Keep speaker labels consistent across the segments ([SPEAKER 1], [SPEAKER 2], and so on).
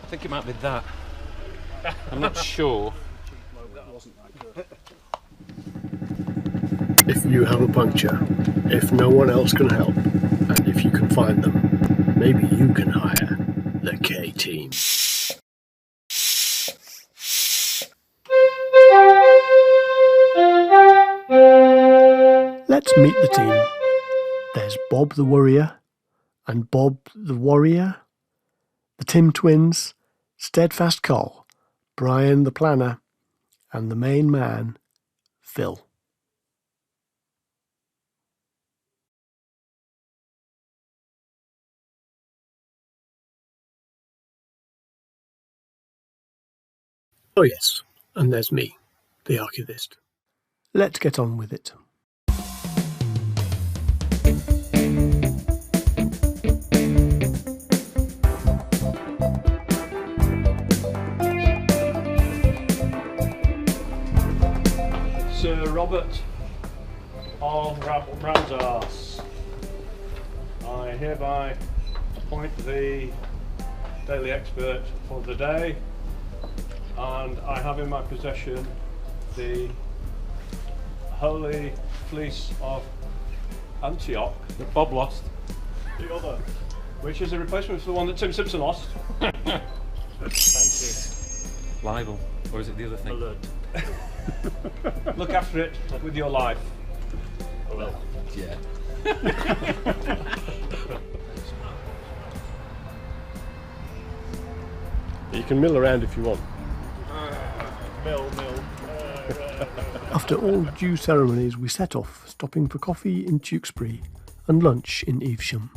[SPEAKER 1] think it might be that. I'm not sure.
[SPEAKER 2] If you have a puncture, if no one else can help, and if you can find them, maybe you can hire the K-Team. Let's meet the team. There's Bob the Worrier and Bob the Warrior, the Tim Twins, Steadfast Col, Brian the Planner, and the main man, Phil. Oh yes, and there's me, the archivist. Let's get on with it.
[SPEAKER 3] Sir Robert of Ramsarse, I hereby appoint the daily expert for the day, and I have in my possession the Holy Fleece of Antioch that Bob lost, the other, which is a replacement for the one that Tim Simpson lost. Thank you.
[SPEAKER 1] Libel, or is it the other thing?
[SPEAKER 3] Alert. Look after it with your life.
[SPEAKER 1] Well, yeah.
[SPEAKER 2] You can mill around if you want.
[SPEAKER 3] Mill.
[SPEAKER 2] After all due ceremonies, we set off, stopping for coffee in Tewkesbury and lunch in Evesham.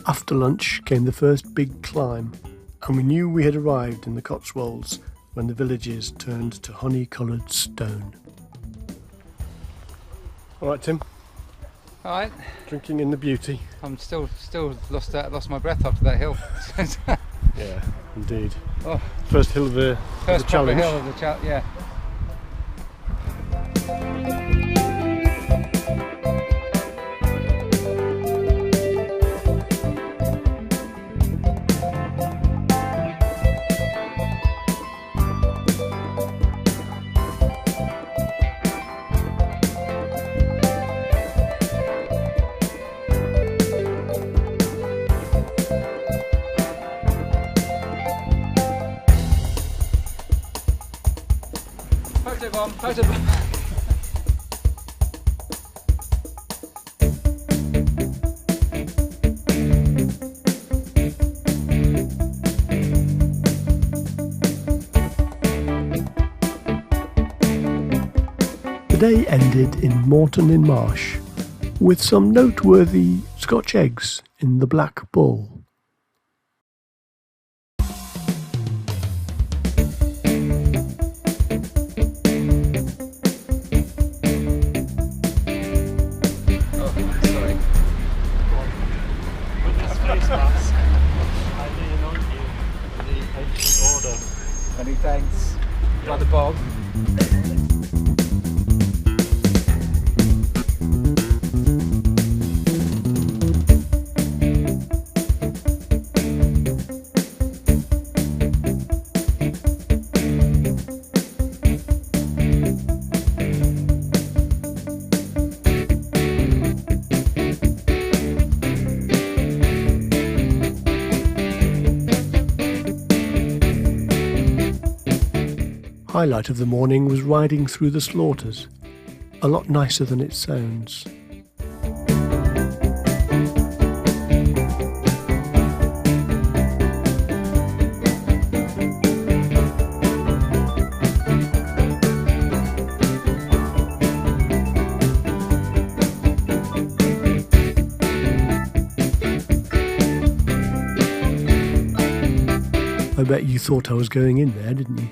[SPEAKER 2] After lunch came the first big climb, and we knew we had arrived in the Cotswolds when the villages turned to honey-coloured stone. All right, Tim.
[SPEAKER 4] All right.
[SPEAKER 2] Drinking in the beauty.
[SPEAKER 4] I'm still lost my breath after that hill.
[SPEAKER 2] Yeah, indeed.
[SPEAKER 4] Oh,
[SPEAKER 2] First hill of the
[SPEAKER 4] first
[SPEAKER 2] challenge.
[SPEAKER 4] hill of the challenge. Yeah. Photo bomb.
[SPEAKER 2] The day ended in Moreton-in-Marsh, with some noteworthy Scotch eggs in the Black Bull.
[SPEAKER 4] Many thanks, Brother Bob.
[SPEAKER 2] Highlight of the morning was riding through the slaughters. A lot nicer than it sounds. I bet you thought I was going in there, didn't you?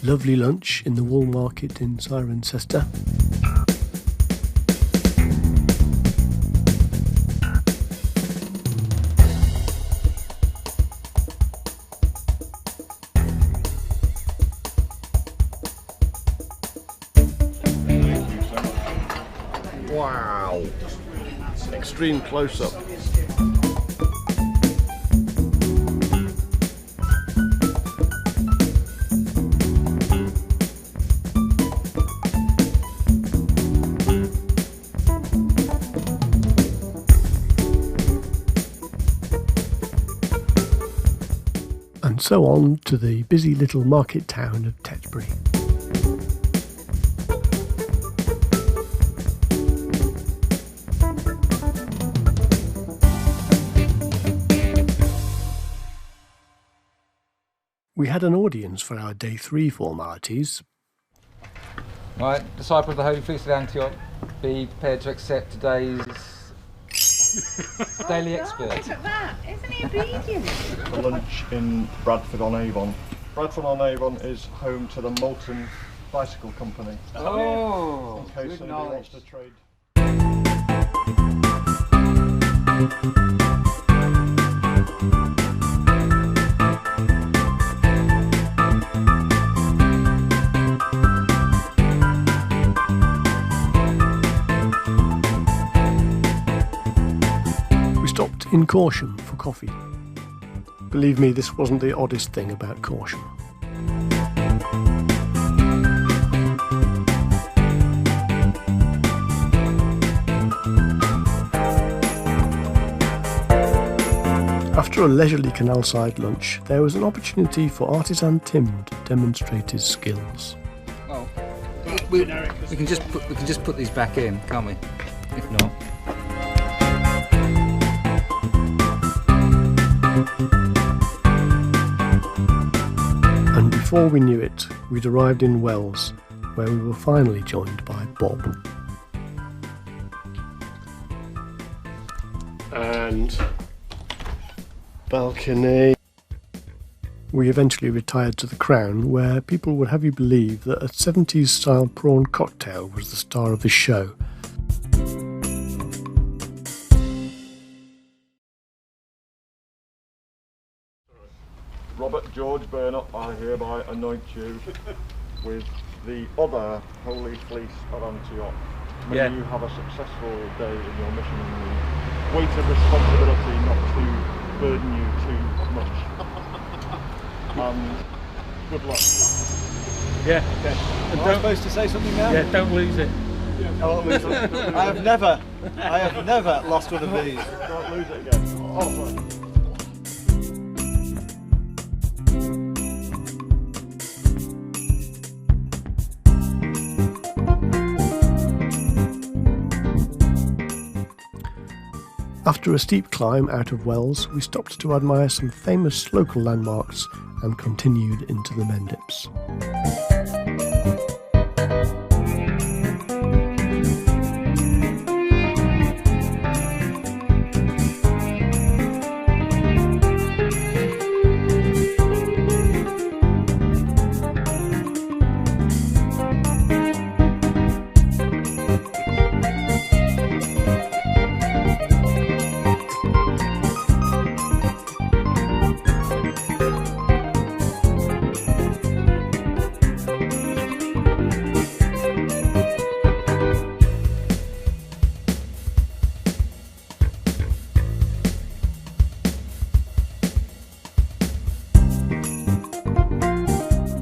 [SPEAKER 2] Lovely lunch in the wool market in Cirencester.
[SPEAKER 5] Wow! Extreme close-up.
[SPEAKER 2] And so on to the busy little market town of Tetbury. We had an audience for our day 3 formalities.
[SPEAKER 4] Right, disciple of the Holy Priest of Antioch, be prepared to accept today's daily expert.
[SPEAKER 6] Look at that, isn't he obedient?
[SPEAKER 5] For lunch in Bradford-on-Avon. Bradford-on-Avon is home to the Moulton Bicycle Company.
[SPEAKER 4] Oh,
[SPEAKER 5] In case
[SPEAKER 4] good
[SPEAKER 5] anybody
[SPEAKER 4] knowledge.
[SPEAKER 5] wants to trade.
[SPEAKER 2] We stopped in Corsham for coffee. Believe me, this wasn't the oddest thing about Corsham. After a leisurely canal-side lunch, there was an opportunity for artisan Tim to demonstrate his skills.
[SPEAKER 4] Well, we can just put these back in, can't we? If not.
[SPEAKER 2] And before we knew it, we'd arrived in Wells, where we were finally joined by Bob.
[SPEAKER 5] And balcony.
[SPEAKER 2] We eventually retired to the Crown, where people would have you believe that a 70s style prawn cocktail was the star of the show.
[SPEAKER 5] Robert George Burnett, I hereby anoint you with the other Holy Fleece of Antioch. May
[SPEAKER 3] Yeah.
[SPEAKER 5] you have a successful day in your mission and the weight of responsibility not to burden you too much. And good luck.
[SPEAKER 3] Yeah, okay. And
[SPEAKER 7] Am I supposed to say something now?
[SPEAKER 3] yeah, don't lose it.
[SPEAKER 5] I won't lose it.
[SPEAKER 7] I have never lost one of these.
[SPEAKER 5] Don't lose it again. Oh, sorry.
[SPEAKER 2] After a steep climb out of Wells, we stopped to admire some famous local landmarks and continued into the Mendips.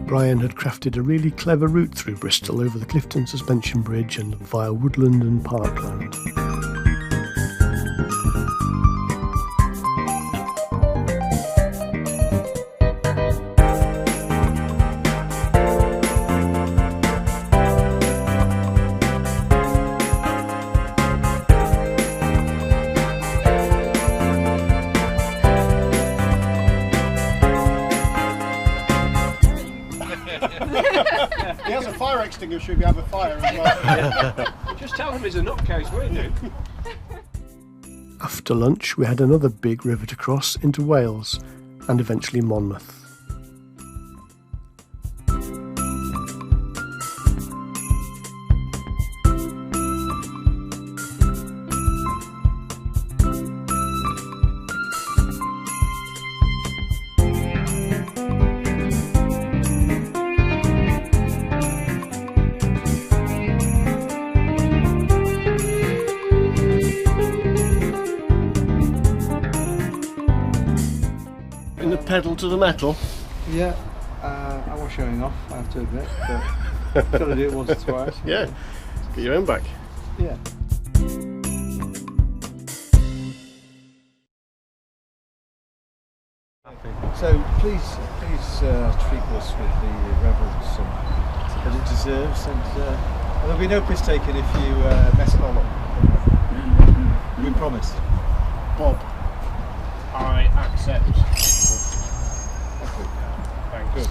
[SPEAKER 2] Brian had crafted a really clever route through Bristol over the Clifton Suspension Bridge and via woodland and parkland.
[SPEAKER 7] thinking should we have a fire as well?
[SPEAKER 3] Just tell him he's a nutcase, will you?
[SPEAKER 2] After lunch, we had another big river to cross into Wales and eventually Monmouth.
[SPEAKER 8] In the pedal to the metal.
[SPEAKER 7] Yeah, I was showing off, I have to admit, but got to do it once or twice.
[SPEAKER 8] Yeah. Get your own back.
[SPEAKER 7] Yeah. So please treat us with the reverence that it deserves, and there'll be no piss taken if you mess it all up. We promise.
[SPEAKER 3] Bob, I accept. Thank you.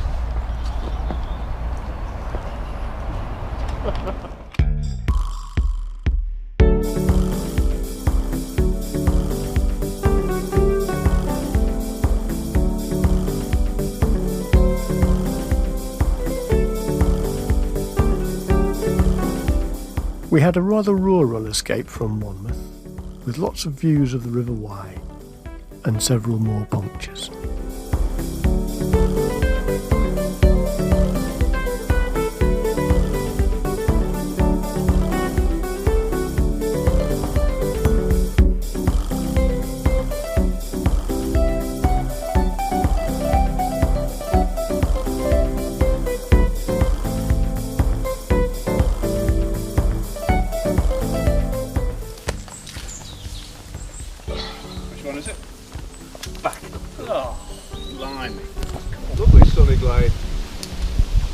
[SPEAKER 2] We had a rather rural escape from Monmouth, with lots of views of the River Wye and several more punctures.
[SPEAKER 3] Which one is it? Back. Oh, blimey. Lovely sunny glade.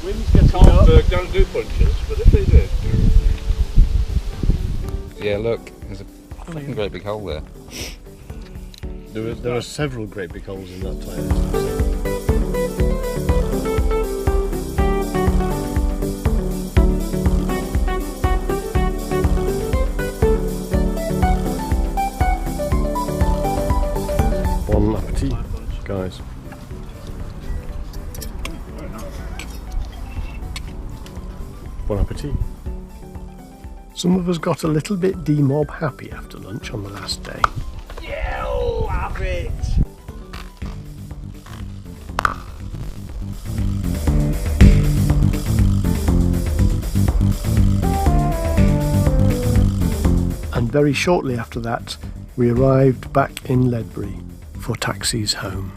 [SPEAKER 8] Wind's getting up.
[SPEAKER 3] Carlsberg don't do punches, but if they do.
[SPEAKER 4] Yeah, look, there's a fucking great big hole there.
[SPEAKER 8] There are several great big holes in that tyre. Bon appetit, guys. Bon appetit.
[SPEAKER 2] Some of us got a little bit demob happy after lunch on the last day.
[SPEAKER 7] Yeah, oh, have it!
[SPEAKER 2] And very shortly after that, we arrived back in Ledbury for taxis home.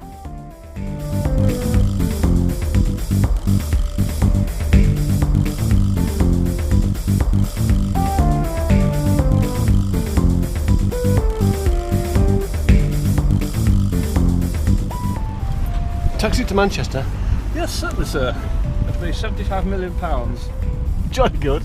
[SPEAKER 8] Taxi to Manchester.
[SPEAKER 3] Yes, certainly, sir. It'll be £75 million.
[SPEAKER 8] Jolly good.